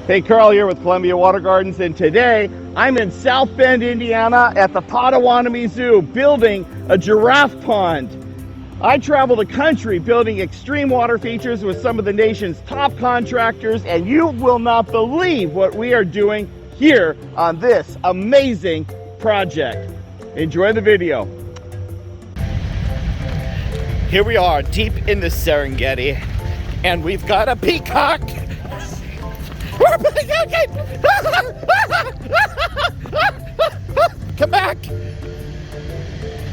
Hey, Carl here with Columbia Water Gardens, and today I'm in South Bend, Indiana at the Potawatomi Zoo building a giraffe pond. I travel the country building extreme water features with some of the nation's top contractors, and you will not believe what we are doing here on this amazing project. Enjoy the video. Here we are deep in the Serengeti, and we've got a peacock. We're peacocking! Come back!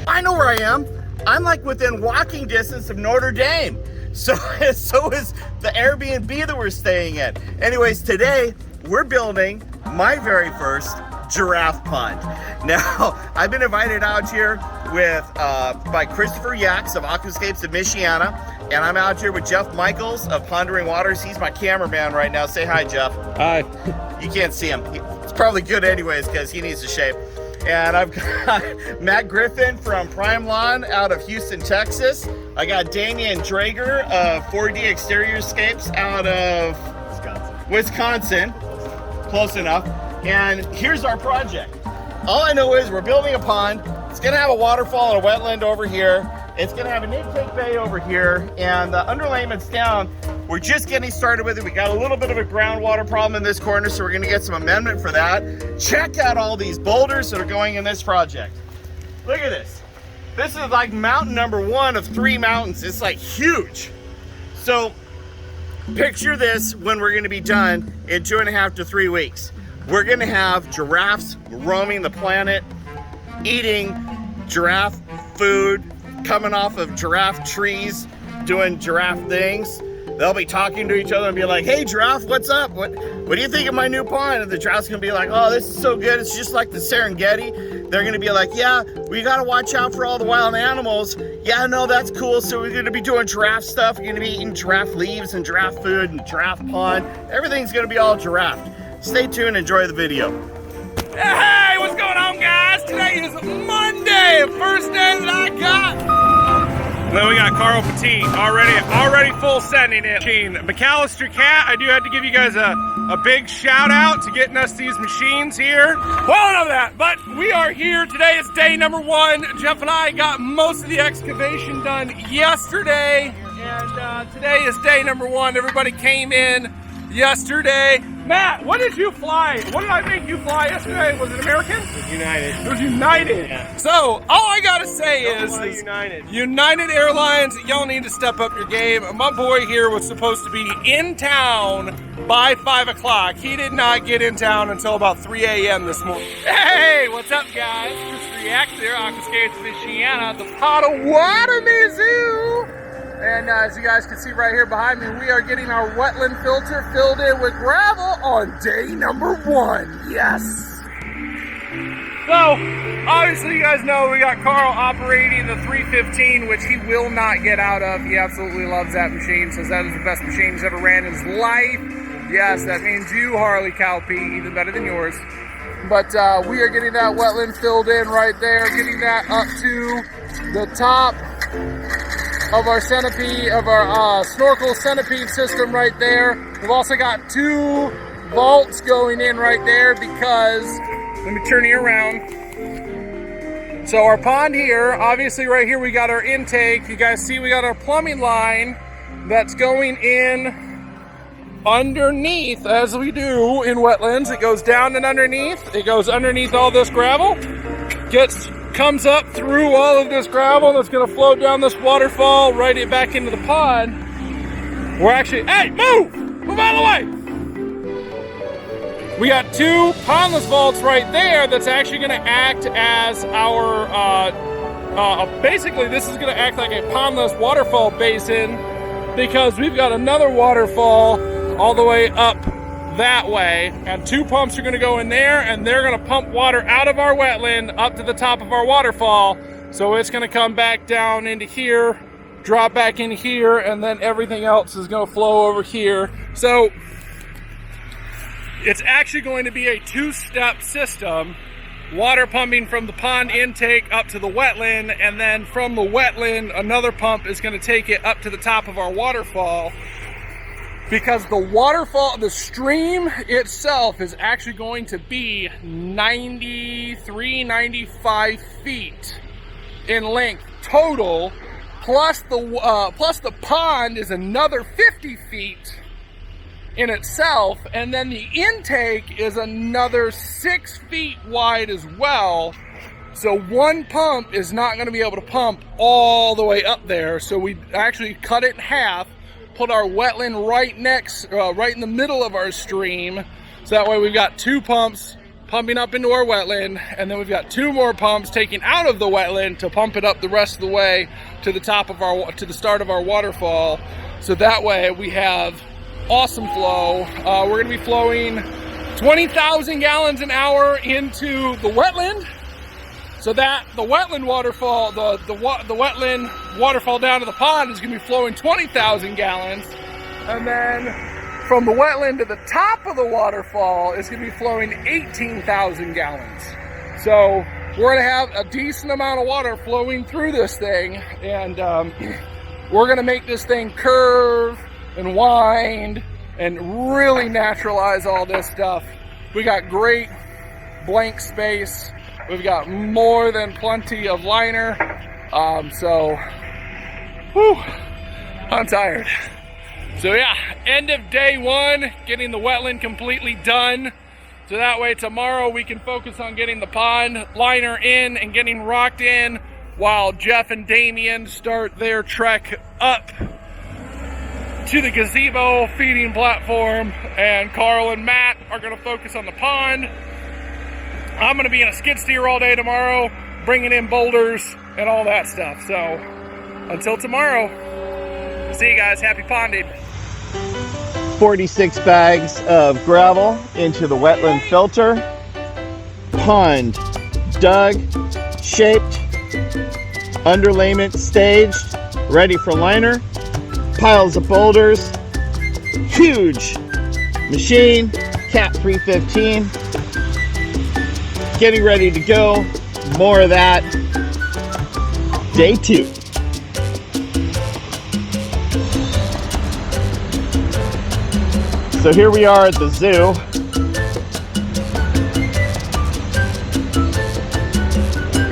I know where I am. I'm like within walking distance of Notre Dame. So is the Airbnb that we're staying at. Anyways, today we're building my very first giraffe pond. Now, I've been invited out here with by Krystopher Yacks of Aquascape in Michiana, and I'm out here with Jeff Michaels of Pondering Waters. He's my cameraman right now. Say hi, Jeff. Hi. You can't see him. It's probably good anyways because he needs to shave. And I've got Matt Griffin from Prime Lawn out of Houston, Texas. I got Damion Draeger of 4D Exteriorscapes out of Wisconsin. Close enough. And here's our project. All I know is we're building a pond. It's gonna have a waterfall and a wetland over here. It's gonna have an intake bay over here, and the underlayment's down. We're just getting started with it. We got a little bit of a groundwater problem in this corner, so we're gonna get some amendment for that. Check out all these boulders that are going in this project. Look at this. This is like mountain number 1 of 3 mountains. It's like huge. So picture this when we're gonna be done in 2.5 to 3 weeks. We're gonna have giraffes roaming the planet, eating giraffe food, coming off of giraffe trees, doing giraffe things. They'll be talking to each other and be like, hey giraffe, what's up? What do you think of my new pond? And the giraffe's gonna be like, oh, this is so good. It's just like the Serengeti. They're gonna be like, yeah, we gotta watch out for all the wild animals. Yeah, no, that's cool. So we're gonna be doing giraffe stuff. We're gonna be eating giraffe leaves and giraffe food and giraffe pond. Everything's gonna be all giraffe. Stay tuned, enjoy the video. Hey, what's going on, guys? Today is Monday, first day that I got. Well, we got Carl Petit already full sending it. McAllister Cat, I do have to give you guys a big shout out to getting us these machines here. Well, enough of that, but we are here. Today is day number 1. Jeff and I got most of the excavation done yesterday, and today is day number 1. Everybody came in yesterday. Matt, what did you fly? What did I make you fly yesterday? Was it American? It was United. It was United. Yeah. So, all I gotta say is United Airlines, y'all need to step up your game. My boy here was supposed to be in town by 5 o'clock. He did not get in town until about 3 a.m. this morning. Hey, what's up, guys? Krystopher Yacks here, Aquascape, Michiana, the Potawatomi Zoo. And as you guys can see right here behind me, we are getting our wetland filter filled in with gravel on day number 1. Yes! So, obviously you guys know we got Carl operating the 315, which he will not get out of. He absolutely loves that machine, says that is the best machine he's ever ran in his life. Yes, that means you, Harley Cowpea, even better than yours. But we are getting that wetland filled in right there, getting that up to the top of our centipede, of our snorkel centipede system right there. We've also got 2 vaults going in right there because, let me turn you around. So our pond here, obviously right here we got our intake. You guys see we got our plumbing line that's going in underneath, as we do in wetlands. It goes down and underneath. It goes underneath all this gravel, comes up through all of this gravel that's gonna flow down this waterfall, right it back into the pond. We're actually, hey, move out of the way. We got 2 pondless vaults right there that's actually gonna act as our, basically this is gonna act like a pondless waterfall basin, because we've got another waterfall all the way up that way, and 2 pumps are going to go in there, and they're going to pump water out of our wetland up to the top of our waterfall. So it's going to come back down into here, drop back in here, and then everything else is going to flow over here. So it's actually going to be a 2-step system. Water pumping from the pond intake up to the wetland, and then from the wetland another pump is going to take it up to the top of our waterfall. because the waterfall, the stream itself is actually going to be 93, 95 feet in length total, plus the pond is another 50 feet in itself, and then the intake is another 6 feet wide as well. So one pump is not going to be able to pump all the way up there. So we actually cut it in half, put our wetland right in the middle of our stream. So that way we've got 2 pumps pumping up into our wetland, and then we've got 2 more pumps taking out of the wetland to pump it up the rest of the way to the to the start of our waterfall. So that way we have awesome flow. We're going to be flowing 20,000 gallons an hour into the wetland. So that the wetland waterfall, the wetland waterfall down to the pond is going to be flowing 20,000 gallons. And then from the wetland to the top of the waterfall is going to be flowing 18,000 gallons. So we're going to have a decent amount of water flowing through this thing. And we're going to make this thing curve and wind and really naturalize all this stuff. We got great blank space. We've got more than plenty of liner, so whew, I'm tired. So yeah, end of day 1, getting the wetland completely done. So that way tomorrow we can focus on getting the pond liner in and getting rocked in, while Jeff and Damion start their trek up to the gazebo feeding platform, and Carl and Matt are gonna focus on the pond. I'm going to be in a skid steer all day tomorrow, bringing in boulders and all that stuff. So, until tomorrow, see you guys. Happy ponding. 46 bags of gravel into the wetland filter. Pond dug, shaped, underlayment staged, ready for liner. Piles of boulders. Huge machine, Cat 315. Getting ready to go. More of that. Day 2. So here we are at the zoo.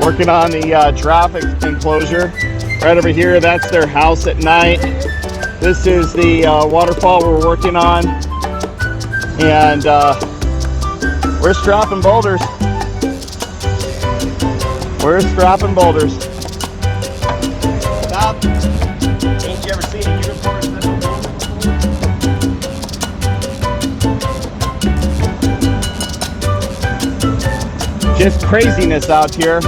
Working on the giraffe enclosure. Right over here, that's their house at night. This is the waterfall we're working on. And we're strapping boulders. We're strapping boulders. Stop. Ain't you ever seen a unicorn? Just craziness out here.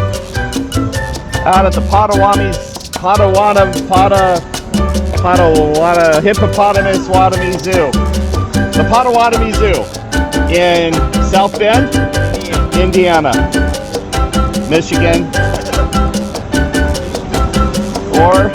Out at the Potawatomi Zoo. The Potawatomi Zoo in South Bend, Indiana. Michigan, or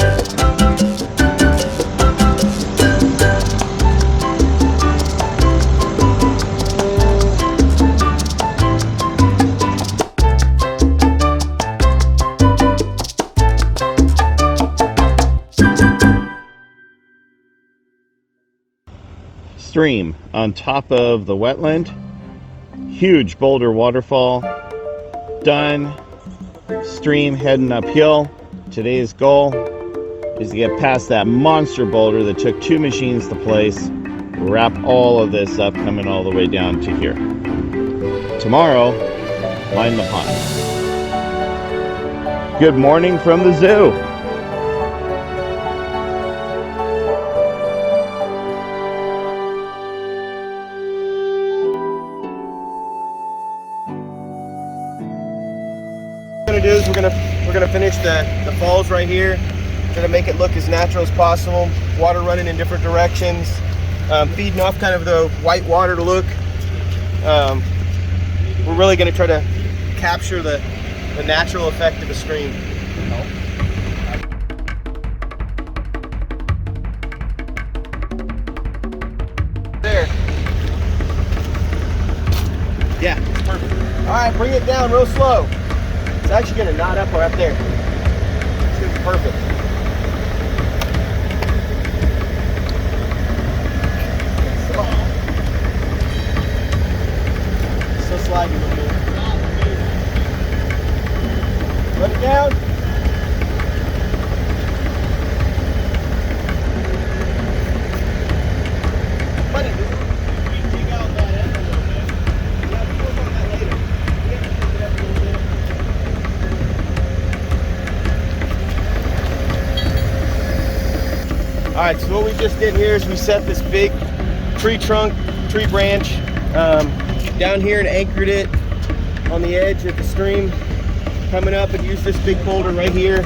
stream on top of the wetland. Huge boulder waterfall. Done. Stream heading uphill. Today's goal is to get past that monster boulder that took 2 machines to place. Wrap all of this up, coming all the way down to here. Tomorrow, line the pond. Good morning from the zoo. We're gonna finish the falls right here. Gonna make it look as natural as possible. Water running in different directions, feeding off kind of the white water look. We're really gonna try to capture the natural effect of a stream. There. Yeah, it's perfect. All right, bring it down real slow. It's actually going to knot up right there. It's going to be perfect. slide a little bit. Let it down. Let it down. Dig out that end a little bit. Yeah, we'll work on that later. We have to pick it up a little bit. All right, so what we just did here is we set this big tree branch down here and anchored it on the edge of the stream coming up, and used this big boulder right here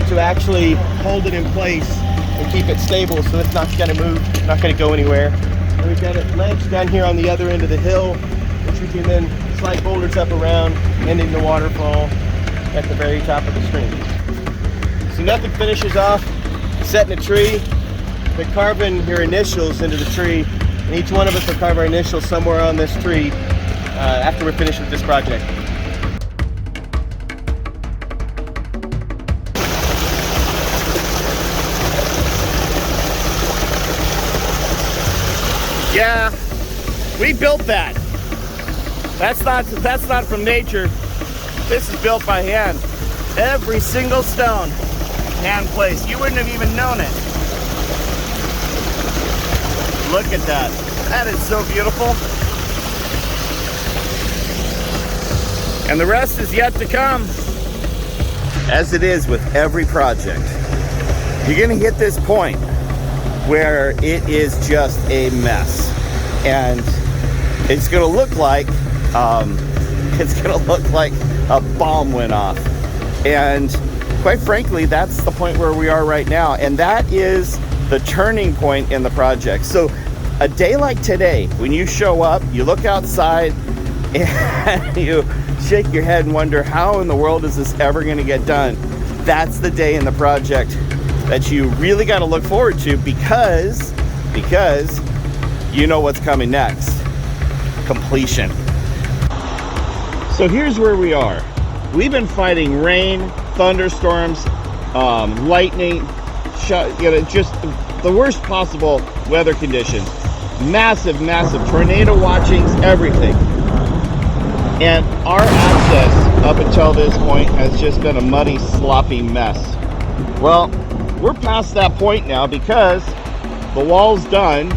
to actually hold it in place and keep it stable so it's not going to move, not going to go anywhere. And we've got it ledged down here on the other end of the hill, which we can then slide boulders up around, ending the waterfall at the very top of the stream. So nothing finishes off setting a tree, but carving your initials into the tree, and each one of us will carve our initials somewhere on this tree after we're finished with this project. Yeah, we built that. That's not from nature. This is built by hand. Every single stone, hand placed. You wouldn't have even known it. Look at that. That is so beautiful. And the rest is yet to come. As it is with every project, you're gonna hit this point where it is just a mess. And it's gonna look like a bomb went off. And quite frankly, that's the point where we are right now. And that is the turning point in the project. So a day like today, when you show up, you look outside and you shake your head and wonder, how in the world is this ever going to get done? That's the day in the project that you really got to look forward to, because you know what's coming next. Completion. So here's where we are. We've been fighting rain, thunderstorms, lightning, just the worst possible weather conditions. Massive tornado watchings, everything. And our access up until this point has just been a muddy, sloppy mess. Well, we're past that point now, because the wall's done.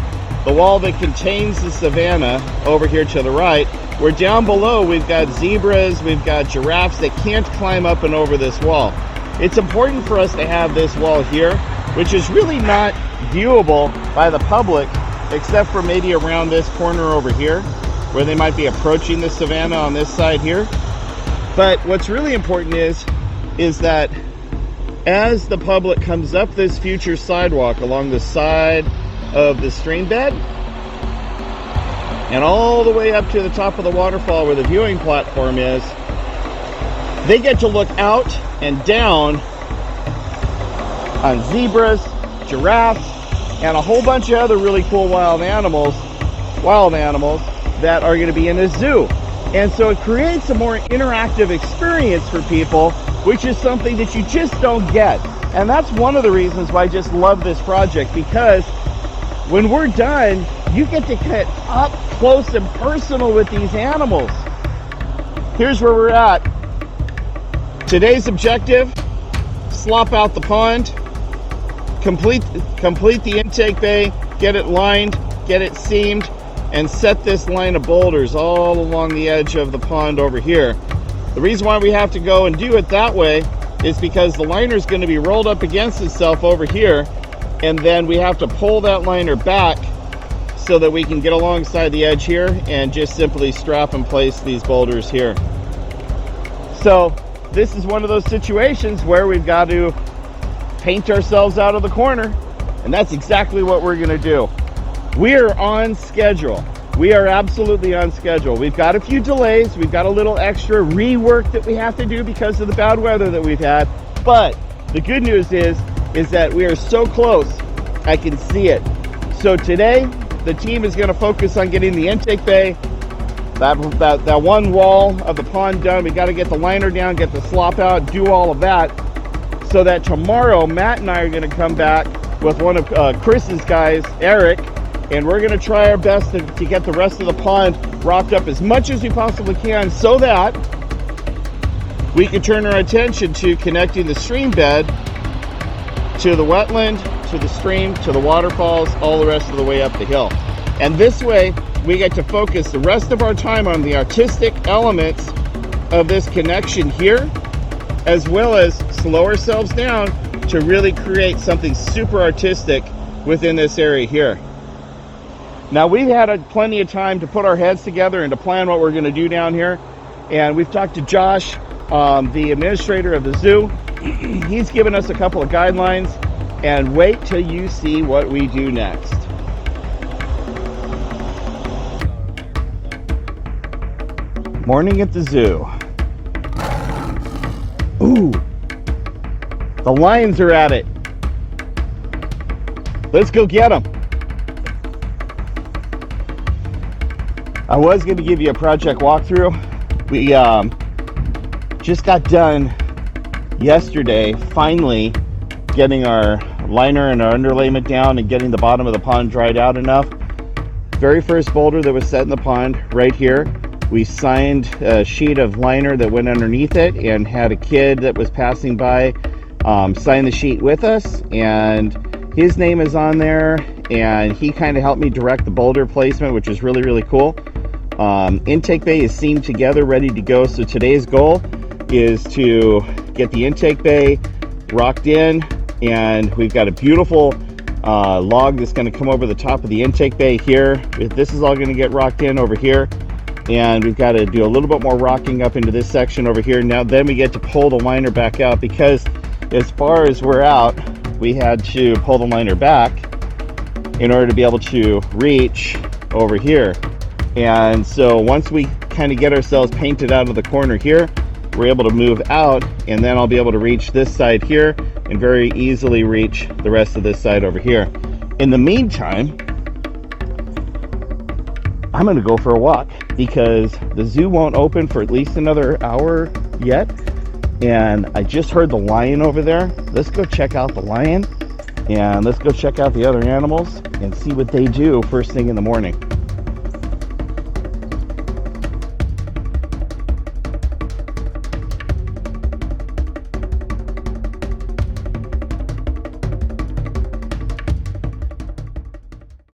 The wall that contains the savanna over here to the right. We're down below, we've got zebras, we've got giraffes that can't climb up and over this wall. It's important for us to have this wall here, which is really not viewable by the public, except for maybe around this corner over here, where they might be approaching the savanna on this side here. But what's really important is that as the public comes up this future sidewalk along the side of the stream bed, and all the way up to the top of the waterfall where the viewing platform is, they get to look out and down on zebras, giraffes, and a whole bunch of other really cool wild animals that are going to be in a zoo. And so it creates a more interactive experience for people, which is something that you just don't get. And that's one of the reasons why I just love this project, because when we're done, you get to get up close and personal with these animals. Here's where we're at. Today's objective: slop out the pond, complete the intake bay, get it lined, get it seamed, and set this line of boulders all along the edge of the pond over here. The reason why we have to go and do it that way is because the liner is going to be rolled up against itself over here, and then we have to pull that liner back so that we can get alongside the edge here and just simply strap and place these boulders here. So this is one of those situations where we've got to paint ourselves out of the corner, and that's exactly what we're going to do. We are on schedule. We are absolutely on schedule. We've got a few delays. We've got a little extra rework that we have to do because of the bad weather that we've had. But the good news is that we are so close, I can see it. So today, the team is going to focus on getting the intake bay, that one wall of the pond done. We got to get the liner down, get the slop out, do all of that, so that tomorrow Matt and I are going to come back with one of Chris's guys, Eric, and we're going to try our best to get the rest of the pond rocked up as much as we possibly can so that we can turn our attention to connecting the stream bed to the wetland, to the stream, to the waterfalls, all the rest of the way up the hill. And this way, we get to focus the rest of our time on the artistic elements of this connection here, as well as slow ourselves down to really create something super artistic within this area here. Now, we've had plenty of time to put our heads together and to plan what we're going to do down here. And we've talked to Josh, the administrator of the zoo. He's given us a couple of guidelines, and wait till you see what we do next. Morning at the zoo. Ooh, the lions are at it. Let's go get them. I was going to give you a project walkthrough. We just got done yesterday, finally getting our liner and our underlayment down and getting the bottom of the pond dried out enough. Very first boulder that was set in the pond right here, we signed a sheet of liner that went underneath it and had a kid that was passing by sign the sheet with us, and his name is on there, and he kind of helped me direct the boulder placement, which is really, really cool. Intake bay is seamed together, ready to go. So today's goal is to get the intake bay rocked in, and we've got a beautiful log that's going to come over the top of the intake bay here. This is all going to get rocked in over here, and we've got to do a little bit more rocking up into this section over here. Now then we get to pull the liner back out, because as far as we're out, we had to pull the liner back in order to be able to reach over here. And so once we kind of get ourselves painted out of the corner here, we're able to move out, and then I'll be able to reach this side here and very easily reach the rest of this side over here. In the meantime, I'm going to go for a walk, because the zoo won't open for at least another hour yet, and I just heard the lion over there. Let's go check out the lion, and let's go check out the other animals and see what they do first thing in the morning.